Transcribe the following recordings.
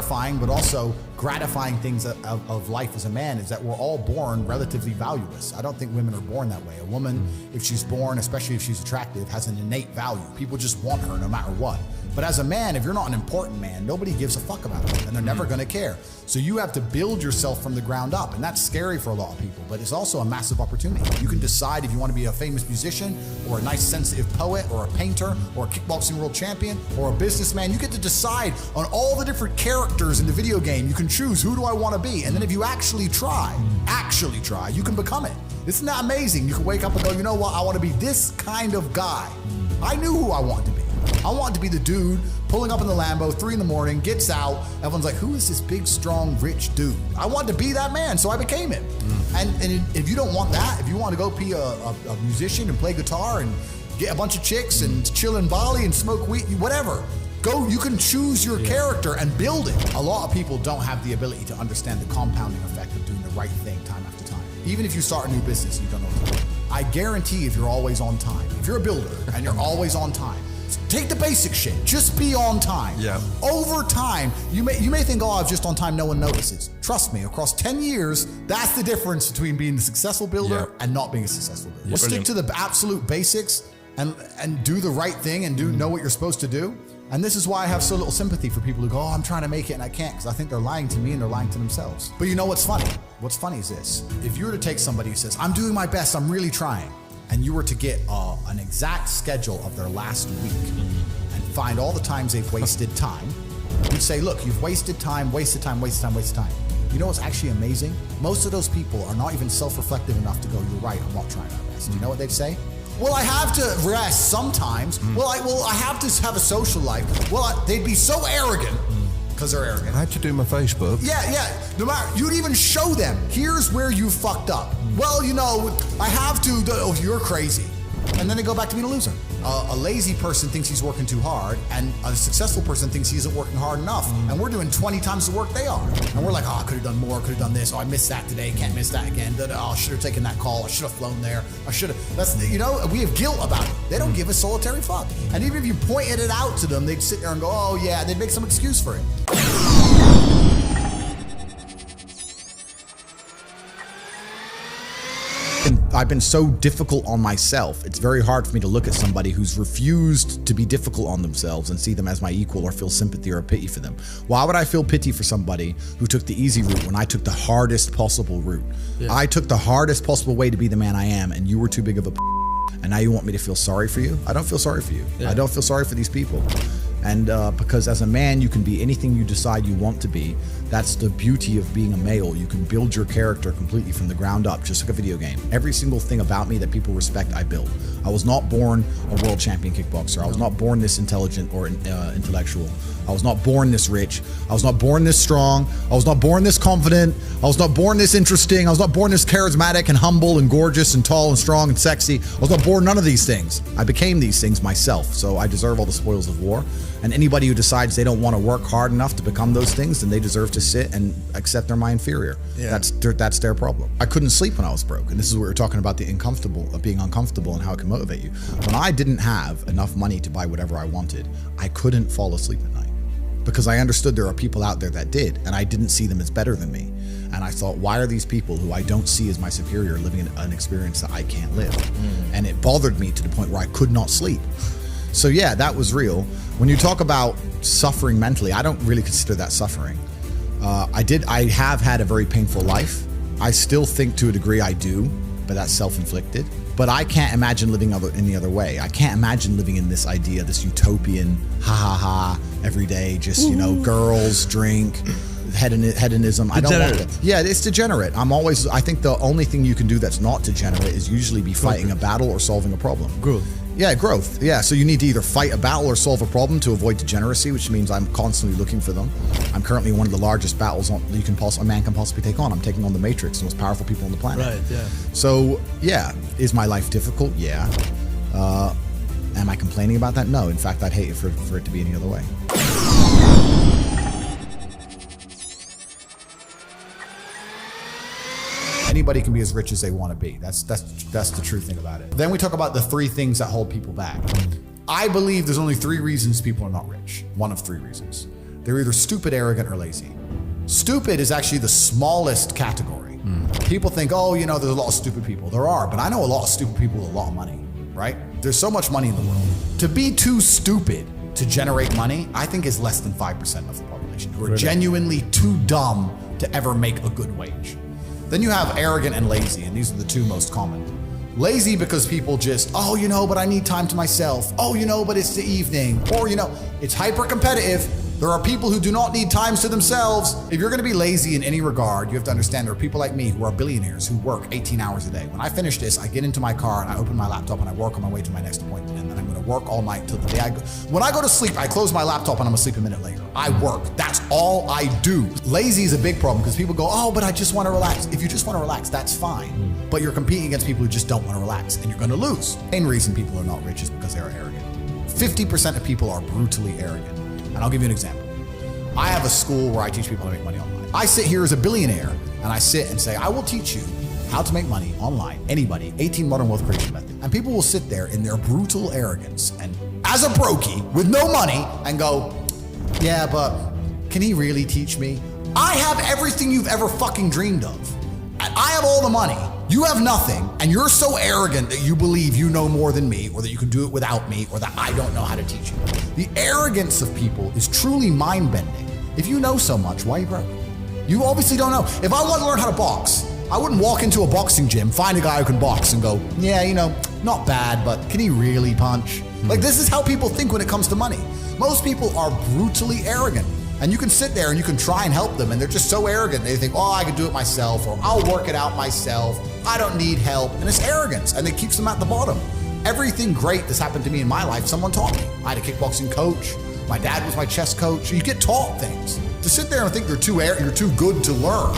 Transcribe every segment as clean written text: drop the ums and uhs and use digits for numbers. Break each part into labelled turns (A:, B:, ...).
A: terrifying but also gratifying things of life as a man is that we're all born relatively valueless. I don't think women are born that way. A woman, if she's born, especially if she's attractive, has an innate value. People just want her no matter what. But as a man, if you're not an important man, nobody gives a fuck about you, and they're never gonna care. So you have to build yourself from the ground up, and that's scary for a lot of people, but it's also a massive opportunity. You can decide if you want to be a famous musician, or a nice sensitive poet, or a painter, or a kickboxing world champion, or a businessman. You get to decide on all the different characters in the video game. You can choose, who do I want to be? And then if you actually try, you can become it. Isn't that amazing? You can wake up and go, you know what? I want to be this kind of guy. I knew who I wanted to be. I wanted to be the dude pulling up in the Lambo, 3 a.m, gets out. Everyone's like, who is this big, strong, rich dude? I wanted to be that man, so I became it. And if you don't want that, if you want to go be a musician and play guitar and get a bunch of chicks and chill in Bali and smoke weed, whatever, go, you can choose your character and build it. A lot of people don't have the ability to understand the compounding effect of doing the right thing time after time. Even if you start a new business, you don't know what to do. I guarantee if you're always on time, if you're a builder and you're always on time, take the basic shit, just be on time.
B: Yeah.
A: Over time, you may think, oh, I'm just on time, no one notices. Trust me, across 10 years, that's the difference between being a successful builder and not being a successful builder. Well, stick to the absolute basics and do the right thing and know what you're supposed to do. And this is why I have so little sympathy for people who go, oh, I'm trying to make it and I can't, because I think they're lying to me and they're lying to themselves. But you know what's funny? What's funny is this. If you were to take somebody who says, I'm doing my best, I'm really trying, and you were to get an exact schedule of their last week and find all the times they've wasted time, you'd say, look, you've wasted time, wasted time, wasted time, wasted time. You know what's actually amazing? Most of those people are not even self-reflective enough to go, you're right, I'm not trying my best. You know what they'd say? Well, I have to rest sometimes. Well, I have to have a social life. Well, they'd be so arrogant because they're arrogant.
B: I had to do my Facebook.
A: Yeah. No matter, you'd even show them, here's where you fucked up. Well, you know, I have to, oh, you're crazy. And then they go back to being a loser. A lazy person thinks he's working too hard, and a successful person thinks he isn't working hard enough. And we're doing 20 times the work they are. And we're like, oh, I could have done more, could have done this. Oh, I missed that today, can't miss that again. Oh, I should have taken that call. I should have flown there. I should have. That's, you know, we have guilt about it. They don't give a solitary fuck. And even if you pointed it out to them, they'd sit there and go, oh yeah, they'd make some excuse for it. I've been so difficult on myself. It's very hard for me to look at somebody who's refused to be difficult on themselves and see them as my equal or feel sympathy or pity for them. Why would I feel pity for somebody who took the easy route when I took the hardest possible route? Yeah. I took the hardest possible way to be the man I am, and you were too big of a and now you want me to feel sorry for you? I don't feel sorry for you. Yeah. I don't feel sorry for these people. And because as a man, you can be anything you decide you want to be. That's the beauty of being a male. You can build your character completely from the ground up, just like a video game. Every single thing about me that people respect, I build. I was not born a world champion kickboxer. I was not born this intelligent or intellectual. I was not born this rich. I was not born this strong. I was not born this confident. I was not born this interesting. I was not born this charismatic and humble and gorgeous and tall and strong and sexy. I was not born none of these things. I became these things myself, so I deserve all the spoils of war. And anybody who decides they don't want to work hard enough to become those things, then they deserve to sit and accept they're my inferior. Yeah. That's their problem. I couldn't sleep when I was broke, and this is what we're talking about, the being uncomfortable and how it can motivate you. When I didn't have enough money to buy whatever I wanted, I couldn't fall asleep at night because I understood there are people out there that did, and I didn't see them as better than me. And I thought, why are these people who I don't see as my superior living an experience that I can't live? And it bothered me to the point where I could not sleep. So yeah, that was real. When you talk about suffering mentally, I don't really consider that suffering. I have had a very painful life. I still think to a degree I do, but that's self-inflicted. But I can't imagine living any other way. I can't imagine living in this idea, this utopian, every day, just, you know, girls, drink, hedonism. I don't want it. Yeah, it's degenerate. I think the only thing you can do that's not degenerate is usually be fighting a battle or solving a problem.
B: Growth.
A: Yeah, growth. Yeah, so you need to either fight a battle or solve a problem to avoid degeneracy, which means I'm constantly looking for them. I'm currently one of the largest battles a man can possibly take on. I'm taking on the Matrix, the most powerful people on the planet.
B: Right, yeah.
A: So, yeah, is my life difficult? Yeah. Am I complaining about that? No. In fact, I'd hate it for it to be any other way. Anybody can be as rich as they want to be. That's the true thing about it. Then we talk about the 3 things that hold people back. I believe there's only 3 reasons people are not rich. One of 3 reasons. They're either stupid, arrogant, or lazy. Stupid is actually the smallest category. People think, oh, you know, there's a lot of stupid people. There are, but I know a lot of stupid people with a lot of money, right? There's so much money in the world. To be too stupid to generate money, I think is less than 5% of the population who are genuinely too dumb to ever make a good wage. Then you have arrogant and lazy, and these are the two most common. Lazy because people just, oh, you know, but I need time to myself. Oh, you know, but it's the evening. Or, you know, it's hyper competitive. There are people who do not need times to themselves. If you're gonna be lazy in any regard, you have to understand there are people like me who are billionaires who work 18 hours a day. When I finish this, I get into my car and I open my laptop and I work on my way to my next appointment. And then I'm gonna work all night till the day I go. When I go to sleep, I close my laptop and I'm gonna sleep a minute later. I work, that's all I do. Lazy is a big problem because people go, oh, but I just wanna relax. If you just wanna relax, that's fine. But you're competing against people who just don't wanna relax and you're gonna lose. The main reason people are not rich is because they are arrogant. 50% of people are brutally arrogant. And I'll give you an example. I have a school where I teach people how to make money online. I sit here as a billionaire and I sit and say, I will teach you how to make money online. Anybody, 18 Modern Wealth Creation Method. And people will sit there in their brutal arrogance and as a brokey with no money and go, yeah, but can he really teach me? I have everything you've ever fucking dreamed of. I have all the money. You have nothing, and you're so arrogant that you believe you know more than me, or that you can do it without me, or that I don't know how to teach you. The arrogance of people is truly mind-bending. If you know so much, why are you broke? You obviously don't know. If I want to learn how to box, I wouldn't walk into a boxing gym, find a guy who can box and go, yeah, you know, not bad, but can he really punch? Like, this is how people think when it comes to money. Most people are brutally arrogant. And you can sit there and you can try and help them and they're just so arrogant. They think, oh, I can do it myself, or I'll work it out myself. I don't need help. And it's arrogance and it keeps them at the bottom. Everything great that's happened to me in my life, someone taught me. I had a kickboxing coach. My dad was my chess coach. You get taught things. To sit there and think you're too good to learn.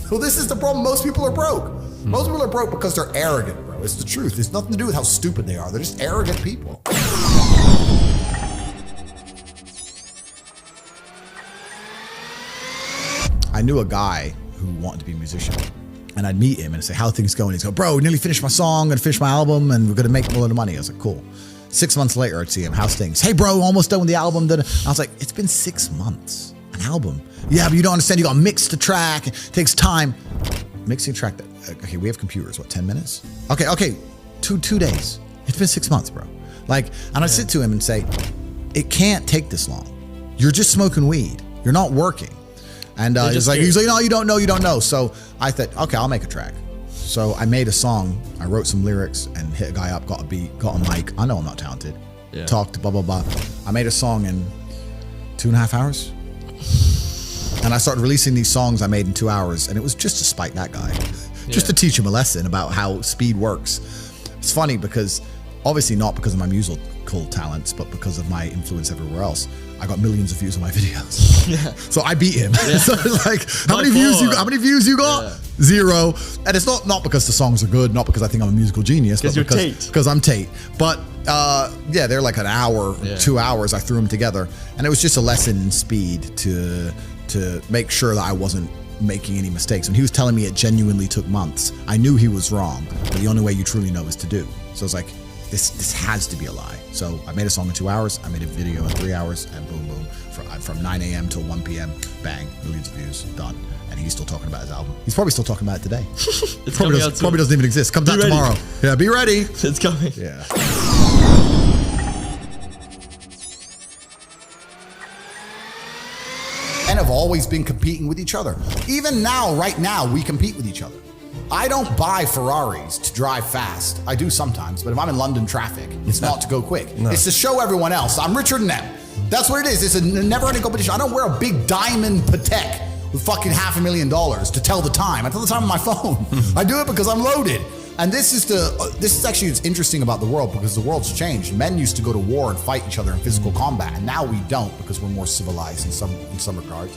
A: Well, this is the problem. Most people are broke. Most people are broke because they're arrogant, bro. It's the truth. It's nothing to do with how stupid they are. They're just arrogant people. I knew a guy who wanted to be a musician, and I'd meet him and say, how are things going? He'd go, bro, we nearly finished my song and finished my album and we're gonna make a lot of money. I was like, cool. 6 months later, I'd see him, how's things? Hey bro, almost done with the album. I was like, it's been 6 months, an album. Yeah, but you don't understand, you gotta mix the track, it takes time. Mixing a track, okay, we have computers, what, 10 minutes? Okay, two days. It's been 6 months, bro. Like, and I'd sit to him and say, it can't take this long. You're just smoking weed, you're not working. And he's like, no, you don't know. So I thought, okay, I'll make a track. So I made a song. I wrote some lyrics and hit a guy up, got a beat, got a mic. I know I'm not talented. Yeah. Talked, blah, blah, blah. I made a song in 2.5 hours. And I started releasing these songs I made in 2 hours. And it was just to spite that guy, just to teach him a lesson about how speed works. It's funny because obviously not because of my musical talents, but because of my influence everywhere else. I got millions of views on my videos. Yeah. So I beat him. Yeah. So like, how many views you got? Yeah. 0. And it's not because the songs are good, not because I think I'm a musical genius, but because I'm Tate. But yeah, they're like an hour, 2 hours. I threw them together, and it was just a lesson in speed to make sure that I wasn't making any mistakes. When he was telling me it genuinely took months, I knew he was wrong, but the only way you truly know is to do. So I was like, this has to be a lie. So I made a song in 2 hours, I made a video in 3 hours, and boom, boom. From 9 a.m. till 1 p.m, bang, millions of views, done. And he's still talking about his album. He's probably still talking about it today. It probably doesn't even exist. Comes out tomorrow. Yeah, be ready.
B: It's coming.
A: Yeah. And have always been competing with each other. Even now, right now, we compete with each other. I don't buy Ferraris to drive fast. I do sometimes, but if I'm in London traffic, it's not to go quick. No. It's to show everyone else I'm richer than them. That's what it is. It's a never-ending competition. I don't wear a big diamond Patek with fucking $500,000 to tell the time. I tell the time on my phone. I do it because I'm loaded. And this is actually what's interesting about the world, because the world's changed. Men used to go to war and fight each other in physical combat, and now we don't because we're more civilized in some regards.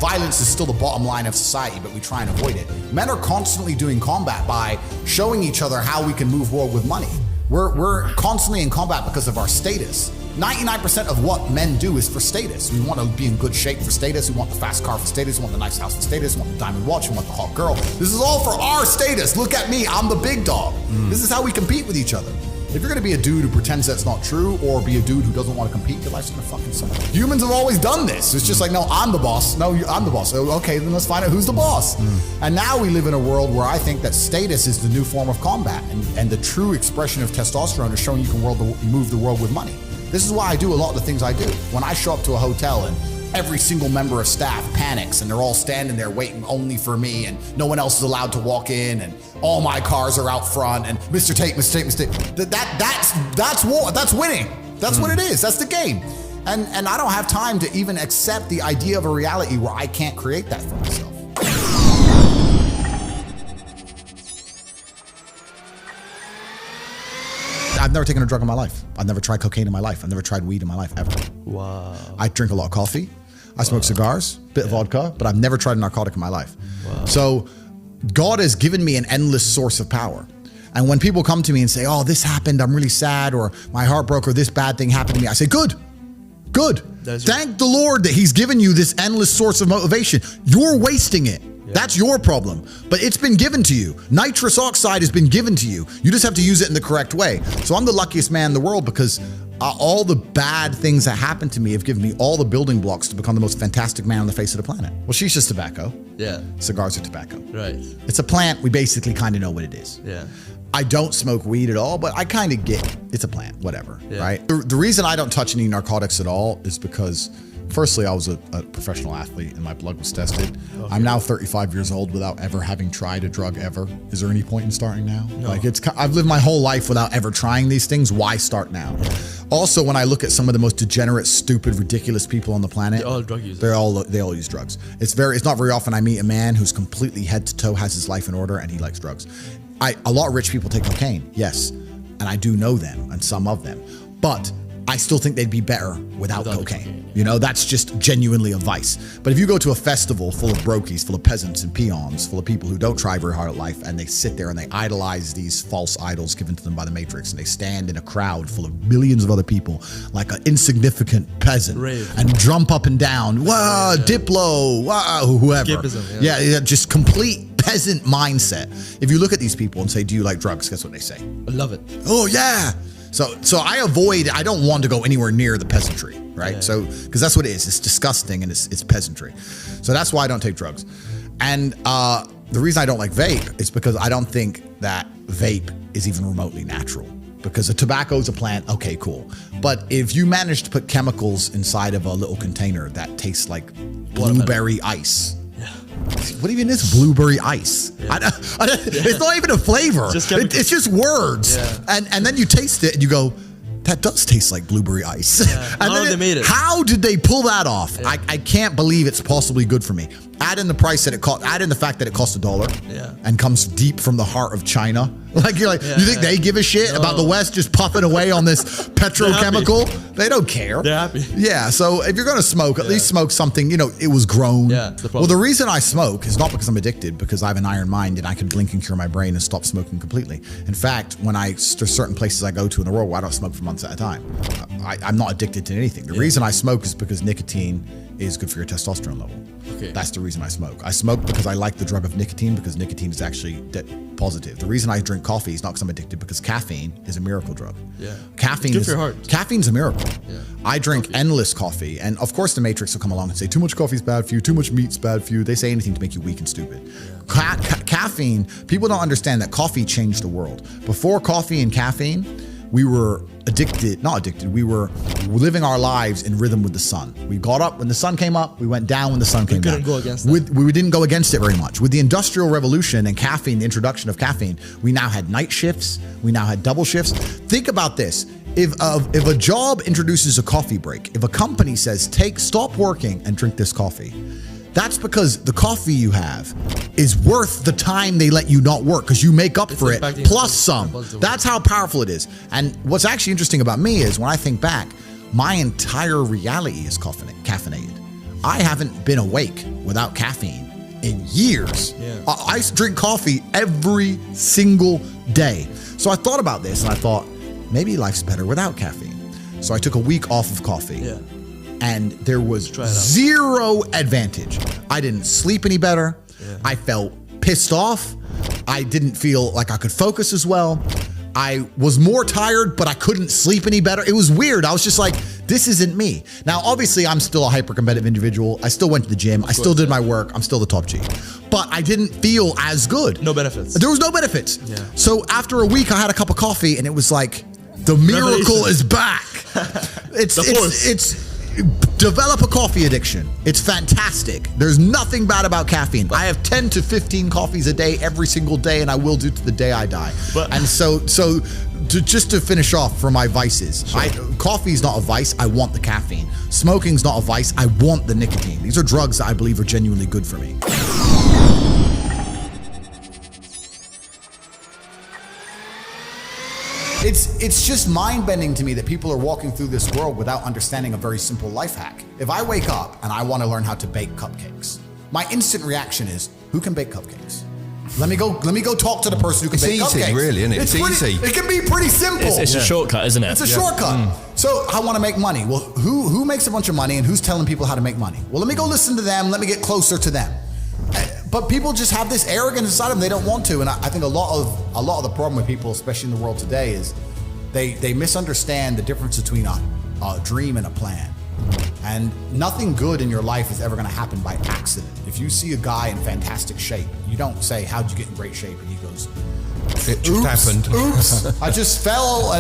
A: Violence is still the bottom line of society, but we try and avoid it. Men are constantly doing combat by showing each other how we can move forward with money. We're constantly in combat because of our status. 99% of what men do is for status. We want to be in good shape for status. We want the fast car for status. We want the nice house for status. We want the diamond watch. We want the hot girl. This is all for our status. Look at me. I'm the big dog. This is how we compete with each other. If you're gonna be a dude who pretends that's not true, or be a dude who doesn't want to compete, your life's gonna fucking suck. Humans have always done this. It's just like, no, I'm the boss. No, I'm the boss. Okay, then let's find out who's the boss. And now we live in a world where I think that status is the new form of combat, and the true expression of testosterone is showing you can move the world with money. This is why I do a lot of the things I do. When I show up to a hotel and every single member of staff panics and they're all standing there waiting only for me, and no one else is allowed to walk in, and all my cars are out front, and Mr. Tate, that's war. That's winning. That's what it is. That's the game. And I don't have time to even accept the idea of a reality where I can't create that for myself. I've never taken a drug in my life. I've never tried cocaine in my life. I've never tried weed in my life, ever.
B: Wow.
A: I drink a lot of coffee. I smoke cigars, bit of vodka, but I've never tried a narcotic in my life.
B: Wow.
A: So God has given me an endless source of power. And when people come to me and say, oh, this happened, I'm really sad, or my heart broke, or this bad thing happened to me, I say, good. Thank the Lord that he's given you this endless source of motivation. You're wasting it. That's your problem, but it's been given to you. Nitrous oxide has been given to you. You just have to use it in the correct way. So I'm the luckiest man in the world because all the bad things that happened to me have given me all the building blocks to become the most fantastic man on the face of the planet. Well, shisha's tobacco.
B: Yeah.
A: Cigars are tobacco.
B: Right.
A: It's a plant. We basically kind of know what it is.
B: Yeah.
A: I don't smoke weed at all, but I kind of get it's a plant, whatever, right? The reason I don't touch any narcotics at all is because firstly, I was a professional athlete and my blood was tested. Okay. I'm now 35 years old without ever having tried a drug ever. Is there any point in starting now?
B: No.
A: Like I've lived my whole life without ever trying these things. Why start now? Also, when I look at some of the most degenerate, stupid, ridiculous people on the planet,
B: they're all drug users.
A: They all use drugs. It's not very often I meet a man who's completely head to toe, has his life in order, and he likes drugs. A lot of rich people take cocaine, yes, and I do know them and some of them, but I still think they'd be better without cocaine. You know, that's just genuinely a vice. But if you go to a festival full of brokies, full of peasants and peons, full of people who don't try very hard at life, and they sit there and they idolize these false idols given to them by the Matrix, and they stand in a crowd full of millions of other people like an insignificant peasant and jump up and down, wow, Diplo, wow, whoever. Yeah, just complete peasant mindset. If you look at these people and say, do you like drugs? Guess what they say?
B: I love it.
A: Oh, yeah. So I don't want to go anywhere near the peasantry, right? Yeah. So, because that's what it is. It's disgusting and it's peasantry. So that's why I don't take drugs. And the reason I don't like vape is because I don't think that vape is even remotely natural. Because a tobacco is a plant, okay, cool. But if you manage to put chemicals inside of a little container that tastes like blueberry ice, what even is blueberry ice? Yeah. It's not even a flavor. It's just words. Yeah. And then you taste it and you go, that does taste like blueberry ice.
B: Yeah.
A: How did they pull that off? Yeah. I can't believe it's possibly good for me. Add in the price that it cost. Add in the fact that it costs $1 and comes deep from the heart of China. Like you think they give a shit about the West just puffing away on this petrochemical? They don't care.
B: They're happy.
A: Yeah. So if you're gonna smoke, at least smoke something. You know, it was grown.
B: Yeah.
A: Well, the reason I smoke is not because I'm addicted, because I have an iron mind and I can blink and cure my brain and stop smoking completely. In fact, when there's certain places I go to in the world where I don't smoke for months at a time, I'm not addicted to anything. The reason I smoke is because nicotine is good for your testosterone level. Okay. That's the reason I smoke. I smoke because I like the drug of nicotine, because nicotine is actually positive. The reason I drink coffee is not because I'm addicted, because caffeine is a miracle drug.
B: Yeah.
A: Caffeine
B: it's good for your heart.
A: Caffeine's a miracle.
B: Yeah.
A: I drink endless coffee, and of course the Matrix will come along and say too much coffee is bad for you, too much meat's bad for you. They say anything to make you weak and stupid. Yeah. Caffeine, people don't understand that coffee changed the world. Before coffee and caffeine, we were we were living our lives in rhythm with the sun. We got up when the sun came up, we went down when the sun came down.
B: We couldn't go against that.
A: We didn't go against it very much. With the Industrial Revolution and caffeine, the introduction of caffeine, we now had night shifts, we now had double shifts. Think about this. If a job introduces a coffee break, if a company says, stop working and drink this coffee, that's because the coffee you have is worth the time they let you not work, because you make up for it plus some. That's how powerful it is. And what's actually interesting about me is when I think back, my entire reality is caffeinated. I haven't been awake without caffeine in years. Yeah. I drink coffee every single day. So I thought about this and I thought, maybe life's better without caffeine. So I took a week off of coffee.
B: Yeah.
A: And there was zero advantage. I didn't sleep any better. Yeah. I felt pissed off. I didn't feel like I could focus as well. I was more tired, but I couldn't sleep any better. It was weird. I was just like, this isn't me. Now, obviously, I'm still a hyper-competitive individual. I still went to the gym. I still did my work. I'm still the top G. But I didn't feel as good.
B: No benefits.
A: There was no benefits.
B: Yeah.
A: So after a week, I had a cup of coffee, and it was like, the miracle is back. It's develop a coffee addiction. It's fantastic. There's nothing bad about caffeine. I have 10 to 15 coffees a day every single day, and I will do to the day I die. And so just to finish off for my vices, coffee's not a vice. I want the caffeine. Smoking's not a vice. I want the nicotine. These are drugs that I believe are genuinely good for me. It's just mind-bending to me that people are walking through this world without understanding a very simple life hack. If I wake up and I want to learn how to bake cupcakes, my instant reaction is, who can bake cupcakes? Let me go talk to the person who can bake cupcakes.
C: It's easy, really, isn't it? It's easy.
A: It can be pretty simple.
B: It's a shortcut, isn't it?
A: It's a shortcut. So I want to make money. Well, who makes a bunch of money and who's telling people how to make money? Well, let me go listen to them. Let me get closer to them. But people just have this arrogance inside them. They don't want to. And I think a lot of the problem with people, especially in the world today, is they misunderstand the difference between a dream and a plan. And nothing good in your life is ever going to happen by accident. If you see a guy in fantastic shape, you don't say, how'd you get in great shape? And he goes,
C: it just happened.
A: Oops, I just fell.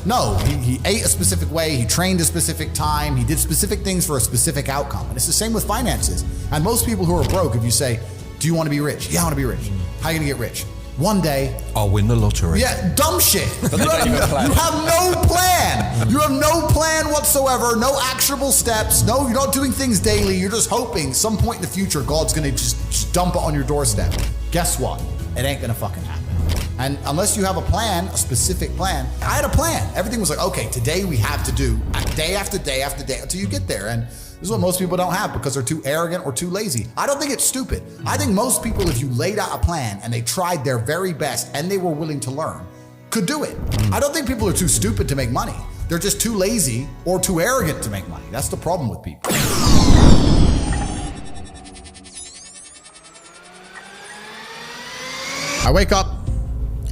A: No, he ate a specific way. He trained a specific time. He did specific things for a specific outcome. And it's the same with finances. And most people who are broke, if you say, do you want to be rich? Yeah, I want to be rich. How are you going to get rich? One day,
C: I'll win the lottery.
A: Yeah, dumb shit. You have no plan. You have no plan whatsoever, no actionable steps. No, you're not doing things daily. You're just hoping some point in the future, God's going to just dump it on your doorstep. Guess what? It ain't going to fucking happen. And unless you have a plan, a specific plan, I had a plan. Everything was like, okay, today we have to do day after day after day until you get there. And this is what most people don't have because they're too arrogant or too lazy. I don't think it's stupid. I think most people, if you laid out a plan and they tried their very best and they were willing to learn, could do it. I don't think people are too stupid to make money. They're just too lazy or too arrogant to make money. That's the problem with people. I wake up,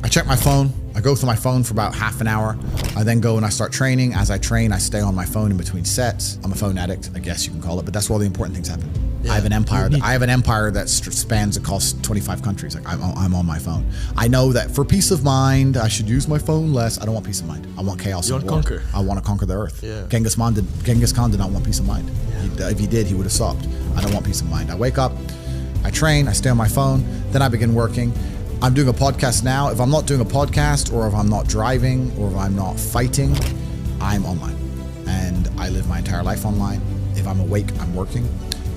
A: I check my phone. I go through my phone for about half an hour. I then go and I start training. As I train, I stay on my phone in between sets. I'm a phone addict, I guess you can call it, but that's where all the important things happen. Yeah. I have an empire that spans across 25 countries. Like I'm on my phone. I know that for peace of mind, I should use my phone less. I don't want peace of mind. I want chaos.
B: You want to conquer.
A: I want to conquer the earth.
B: Yeah.
A: Genghis Khan did not want peace of mind. Yeah. If he did, he would have stopped. I don't want peace of mind. I wake up, I train, I stay on my phone, then I begin working. I'm doing a podcast now. If I'm not doing a podcast, or if I'm not driving, or if I'm not fighting, I'm online. And I live my entire life online. If I'm awake, I'm working.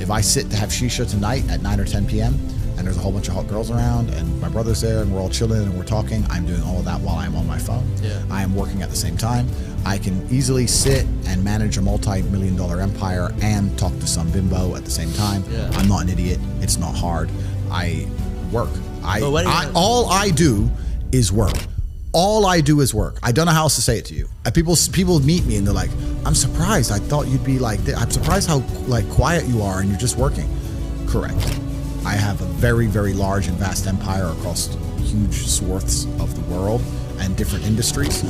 A: If I sit to have shisha tonight at 9 or 10 p.m. and there's a whole bunch of hot girls around and my brother's there and we're all chilling and we're talking, I'm doing all of that while I'm on my phone.
B: Yeah.
A: I am working at the same time. I can easily sit and manage a multi-million-dollar empire and talk to some bimbo at the same time.
B: Yeah.
A: I'm not an idiot. It's not hard. I work. All I do is work. All I do is work. I don't know how else to say it to you. People meet me and they're like, I'm surprised. I thought you'd be like this. I'm surprised how quiet you are and you're just working. Correct. I have a very, very large and vast empire across huge swaths of the world and different industries.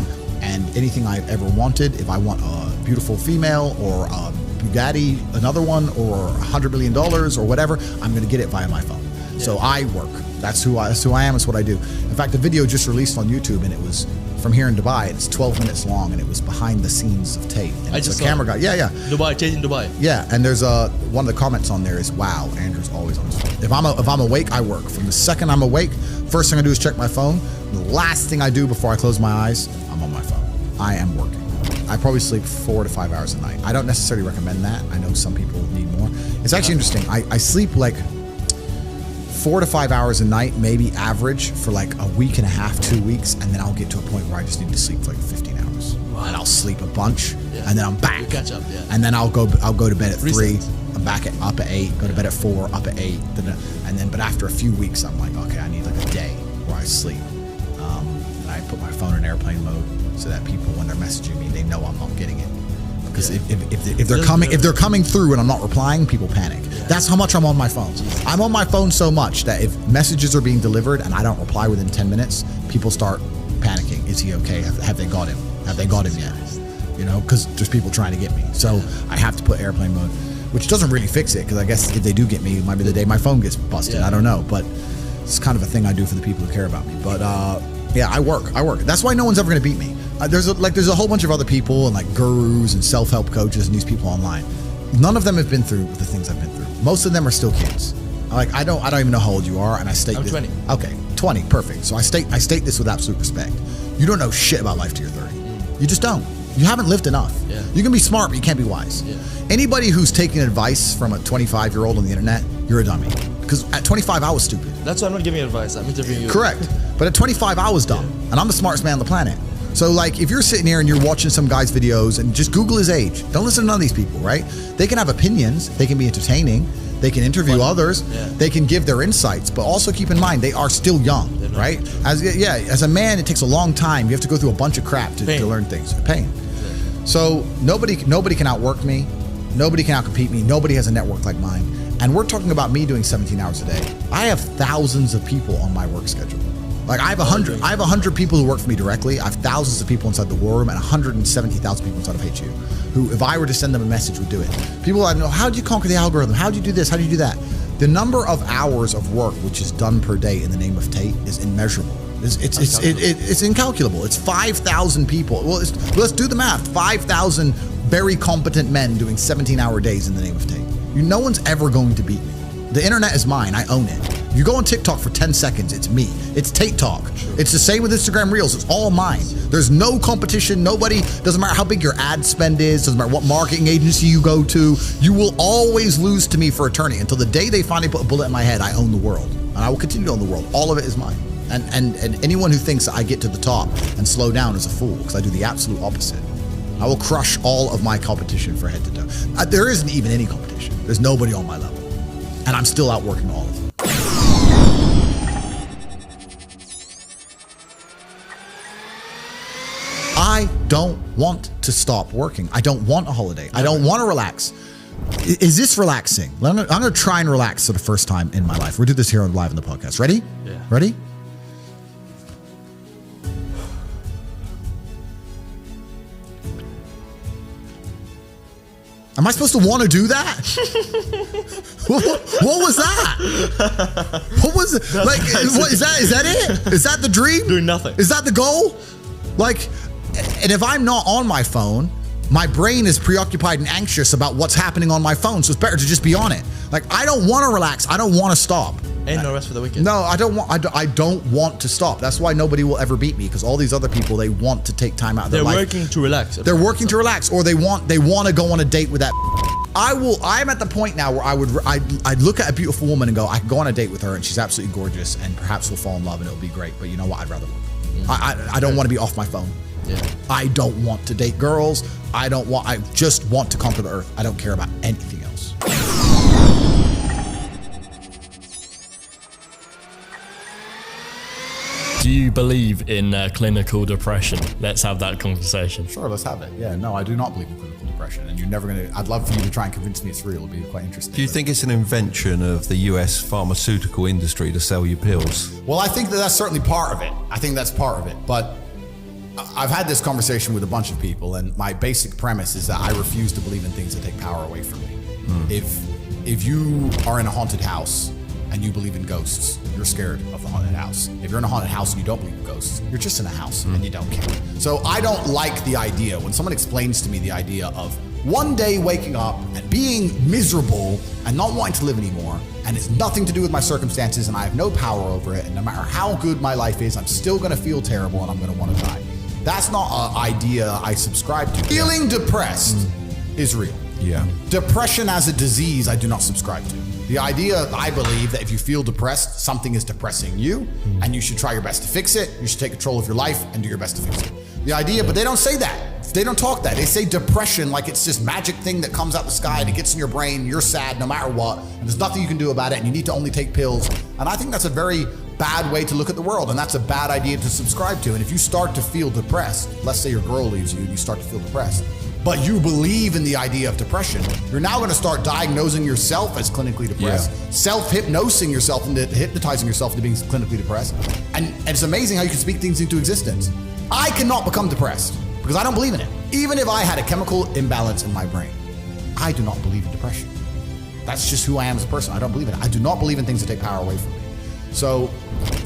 A: And anything I've ever wanted, if I want a beautiful female or a Bugatti, another one, or $100 million or whatever, I'm going to get it via my phone. Yeah. So I work. That's who I am. It's what I do. In fact, the video just released on YouTube, and it was from here in Dubai. It's 12 minutes long, and it was behind the scenes of Tate. And it's a camera guy. Yeah.
B: Dubai, Tate in Dubai.
A: Yeah, and there's one of the comments on there is, "Wow, Andrew's always on his phone." If I'm awake, I work. From the second I'm awake, first thing I do is check my phone. The last thing I do before I close my eyes, I'm on my phone. I am working. I probably sleep 4 to 5 hours a night. I don't necessarily recommend that. I know some people need more. It's actually interesting. I sleep like 4 to 5 hours a night, maybe average, for like a week and a half, 2 weeks, and then I'll get to a point where I just need to sleep for like 15 hours. Wow. And I'll sleep a bunch, and then I'm back.
B: You catch up, yeah.
A: And then I'll go to bed at 3, I'm back up at 8, go to bed at 4, up at 8, and then, but after a few weeks, I'm like, okay, I need like a day where I sleep. And I put my phone in airplane mode so that people, when they're messaging me, they know I'm not getting it. Because if they're coming through and I'm not replying, people panic. Yeah. That's how much I'm on my phone. I'm on my phone so much that if messages are being delivered and I don't reply within 10 minutes, people start panicking. is he okay? Have they got him? Have they got him yet? You know, because there's people trying to get me. So I have to put airplane mode, which doesn't really fix it, because I guess if they do get me, it might be the day my phone gets busted. I don't know, but it's kind of a thing I do for the people who care about me. But yeah, I work. That's why no one's ever going to beat me. There's a whole bunch of other people and like gurus and self-help coaches and these people online. None of them have been through the things I've been through. Most of them are still kids. Like I don't even know how old you are, and I state
B: I'm
A: this.
B: 20.
A: Okay, 20, perfect. So I state this with absolute respect. You don't know shit about life till you're 30. You just don't. You haven't lived enough.
B: Yeah.
A: You can be smart, but you can't be wise.
B: Yeah.
A: Anybody who's taking advice from a 25-year-old on the internet, you're a dummy. Because at 25, I was stupid.
B: That's why I'm not giving you advice. I'm interviewing you.
A: Correct. But at 25, I was dumb, and I'm the smartest man on the planet. So like, if you're sitting here and you're watching some guy's videos, and just Google his age, don't listen to none of these people, right? They can have opinions, they can be entertaining, they can interview others, they can give their insights, but also keep in mind, they are still young, right? As a man, it takes a long time. You have to go through a bunch of crap to learn things. Pain. So nobody can outwork me, nobody can outcompete me, nobody has a network like mine. And we're talking about me doing 17 hours a day. I have thousands of people on my work schedule. Like I have 100 people who work for me directly. I have thousands of people inside the war room and 170,000 people inside of HU who, if I were to send them a message, would do it. People I know, how do you conquer the algorithm? How do you do this? How do you do that? The number of hours of work which is done per day in the name of Tate is immeasurable. It's incalculable. It's 5,000 people. Well, let's do the math. 5,000 very competent men doing 17-hour days in the name of Tate. No one's ever going to beat me. The internet is mine. I own it. You go on TikTok for 10 seconds, it's me. It's Tate Talk. It's the same with Instagram Reels. It's all mine. There's no competition. Nobody, doesn't matter how big your ad spend is, doesn't matter what marketing agency you go to, you will always lose to me for eternity. Until the day they finally put a bullet in my head, I own the world. And I will continue to own the world. All of it is mine. And anyone who thinks that I get to the top and slow down is a fool, because I do the absolute opposite. I will crush all of my competition for head to toe. There isn't even any competition. There's nobody on my level. And I'm still outworking all of them. I don't want to stop working. I don't want a holiday. I don't want to relax. Is this relaxing? I'm going to try and relax for the first time in my life. We'll do this here live in the podcast. Ready?
B: Yeah.
A: Ready? Am I supposed to want to do that? What was that? What was it? Like, what is that? Is that it? Is that the dream?
B: Doing nothing.
A: Is that the goal? Like, and if I'm not on my phone, my brain is preoccupied and anxious about what's happening on my phone. So it's better to just be on it. Like, I don't want to relax. I don't want to stop.
B: Ain't no rest for the wicked.
A: No, I don't want to stop. That's why nobody will ever beat me, because all these other people, they want to take time out of their life.
B: They're working to relax.
A: They're working to relax, or they want to go on a date with that. I'm at the point now where I'd look at a beautiful woman and go, I can go on a date with her and she's absolutely gorgeous and perhaps we'll fall in love and it'll be great. But you know what? I'd rather work. I don't want to be off my phone.
B: Yeah.
A: I don't want to date girls. I just want to conquer the earth. I don't care about anything else.
B: Do you believe in clinical depression? Let's have that conversation.
A: Sure, let's have it. Yeah, no, I do not believe in clinical depression, and you're never going to. I'd love for you to try and convince me it's real. It'd be quite interesting.
C: Do you think it's an invention of the US pharmaceutical industry to sell you pills?
A: Well, I think that's certainly part of it. I think that's part of it. But I've had this conversation with a bunch of people, and my basic premise is that I refuse to believe in things that take power away from me. If you are in a haunted house and you believe in ghosts, you're scared of the haunted house. If you're in a haunted house and you don't believe in ghosts, you're just in a house and you don't care. So I don't like the idea, when someone explains to me the idea of one day waking up and being miserable and not wanting to live anymore, and it's nothing to do with my circumstances and I have no power over it, and no matter how good my life is, I'm still gonna feel terrible and I'm gonna wanna die. That's not an idea I subscribe to. Feeling depressed is real.
C: Yeah.
A: Depression as a disease, I do not subscribe to. The idea, I believe, that if you feel depressed, something is depressing you, and you should try your best to fix it. You should take control of your life and do your best to fix it. The idea, but they don't say that. They don't talk that. They say depression like it's this magic thing that comes out the sky and it gets in your brain, you're sad no matter what, and there's nothing you can do about it, and you need to only take pills. And I think that's a very bad way to look at the world, and that's a bad idea to subscribe to. And if you start to feel depressed, let's say your girl leaves you and you start to feel depressed, but you believe in the idea of depression, you're now going to start diagnosing yourself as clinically depressed, self-hypnosing yourself into hypnotizing yourself into being clinically depressed. And it's amazing how you can speak things into existence. I cannot become depressed because I don't believe in it. Even if I had a chemical imbalance in my brain, I do not believe in depression. That's just who I am as a person. I don't believe in it. I do not believe in things that take power away from me. So,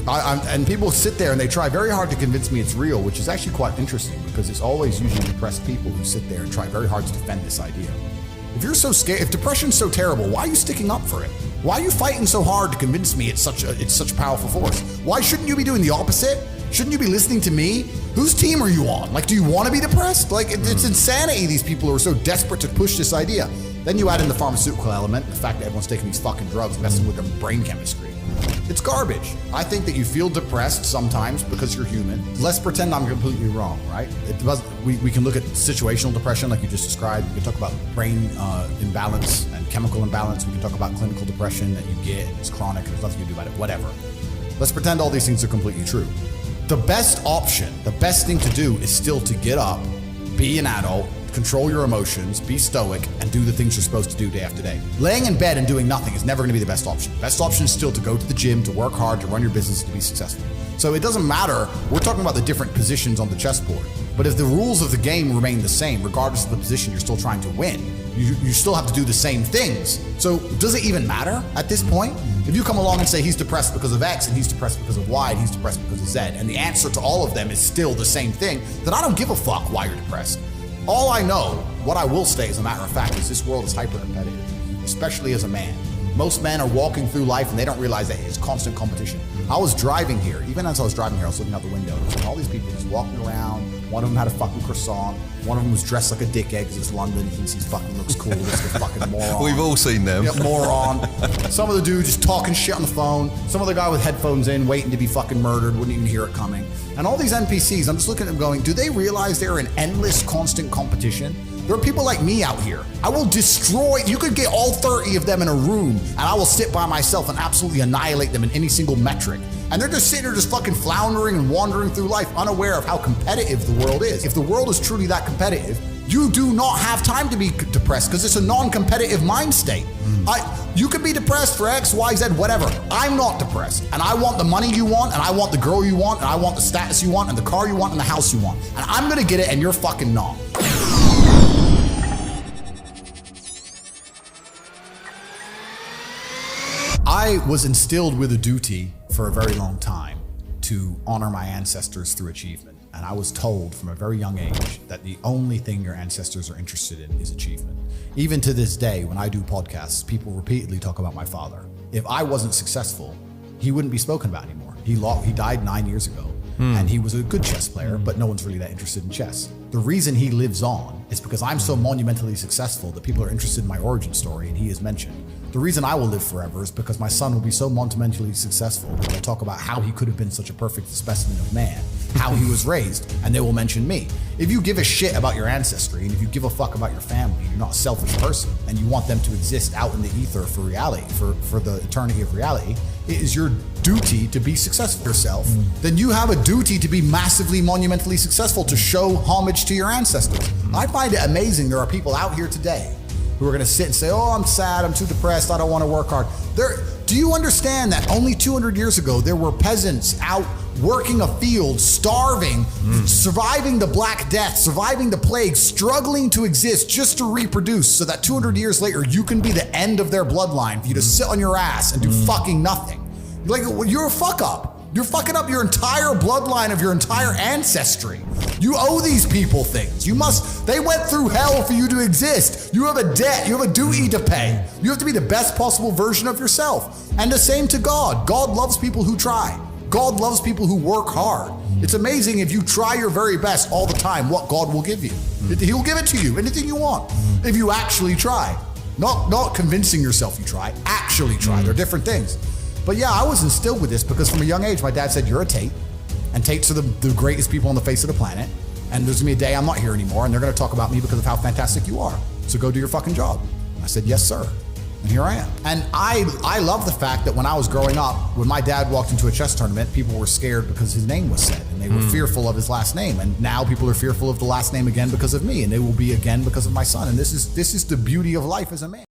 A: and people sit there and they try very hard to convince me it's real, which is actually quite interesting because it's always usually depressed people who sit there and try very hard to defend this idea. If you're so scared, if depression's so terrible, why are you sticking up for it? Why are you fighting so hard to convince me it's such a powerful force? Why shouldn't you be doing the opposite? Shouldn't you be listening to me? Whose team are you on? Like, do you want to be depressed? Like, it's insanity, these people who are so desperate to push this idea. Then you add in the pharmaceutical element, the fact that everyone's taking these fucking drugs, messing with their brain chemistry. It's garbage. I think that you feel depressed sometimes because you're human. Let's pretend I'm completely wrong, right? We can look at situational depression like you just described. We can talk about brain imbalance and chemical imbalance. We can talk about clinical depression that you get, it's chronic, there's nothing you can do about it, whatever. Let's pretend all these things are completely true. The best option, the best thing to do is still to get up, be an adult, control your emotions, be stoic, and do the things you're supposed to do day after day. Laying in bed and doing nothing is never going to be the best option. Best option is still to go to the gym, to work hard, to run your business, to be successful. So it doesn't matter. We're talking about the different positions on the chessboard. But if the rules of the game remain the same, regardless of the position you're still trying to win, you still have to do the same things. So does it even matter at this point? If you come along and say he's depressed because of X and he's depressed because of Y and he's depressed because of Z, and the answer to all of them is still the same thing, then I don't give a fuck why you're depressed. All I know, what I will say as a matter of fact, is this world is hyper-competitive, especially as a man. Most men are walking through life and they don't realize that it's constant competition. I was driving here, even as I was driving here, I was looking out the window and all these people just walking around. One of them had a fucking croissant. One of them was dressed like a dickhead because it's London. He thinks he fucking looks cool. Just a fucking moron.
C: We've all seen them.
A: Yep, moron. Some of the dude just talking shit on the phone. Some other guy with headphones in, waiting to be fucking murdered, wouldn't even hear it coming. And all these NPCs, I'm just looking at them going, do they realize they're in endless, constant competition? There are people like me out here. I will destroy, you could get all 30 of them in a room and I will sit by myself and absolutely annihilate them in any single metric. And they're just sitting there just fucking floundering and wandering through life unaware of how competitive the world is. If the world is truly that competitive, you do not have time to be depressed because it's a non-competitive mind state. You could be depressed for X, Y, Z, whatever. I'm not depressed. And I want the money you want, and I want the girl you want, and I want the status you want, and the car you want, and the house you want. And I'm gonna get it, and you're fucking not. I was instilled with a duty for a very long time to honor my ancestors through achievement. And I was told from a very young age that the only thing your ancestors are interested in is achievement. Even to this day, when I do podcasts, people repeatedly talk about my father. If I wasn't successful, he wouldn't be spoken about anymore. He died 9 years ago. And he was a good chess player, but no one's really that interested in chess. The reason he lives on is because I'm so monumentally successful that people are interested in my origin story, and he is mentioned. The reason I will live forever is because my son will be so monumentally successful that they'll talk about how he could have been such a perfect specimen of man, how he was raised, and they will mention me. If you give a shit about your ancestry, and if you give a fuck about your family, you're not a selfish person, and you want them to exist out in the ether for reality, for the eternity of reality, it is your duty to be successful yourself. Then you have a duty to be massively, monumentally successful, to show homage to your ancestors. I find it amazing there are people out here today who are gonna sit and say, oh, I'm sad, I'm too depressed, I don't wanna work hard. Do you understand that only 200 years ago, there were peasants out working a field, starving, surviving the Black Death, surviving the plague, struggling to exist just to reproduce so that 200 years later, you can be the end of their bloodline for you to sit on your ass and do fucking nothing. Like, you're a fuck up. You're fucking up your entire bloodline of your entire ancestry. You owe these people things. They went through hell for you to exist. You have a debt, you have a duty to pay. You have to be the best possible version of yourself. And the same to God. God loves people who try. God loves people who work hard. It's amazing if you try your very best all the time, what God will give you. He'll give it to you, anything you want, if you actually try. Not convincing yourself you try, actually try. They're different things. But yeah, I was instilled with this because from a young age, my dad said, you're a Tate, and Tates are the greatest people on the face of the planet, and there's gonna be a day I'm not here anymore, and they're gonna talk about me because of how fantastic you are. So go do your fucking job. And I said, yes, sir. And here I am. And I love the fact that when I was growing up, when my dad walked into a chess tournament, people were scared because his name was said, and they were fearful of his last name. And now people are fearful of the last name again because of me, and they will be again because of my son. And this is the beauty of life as a man.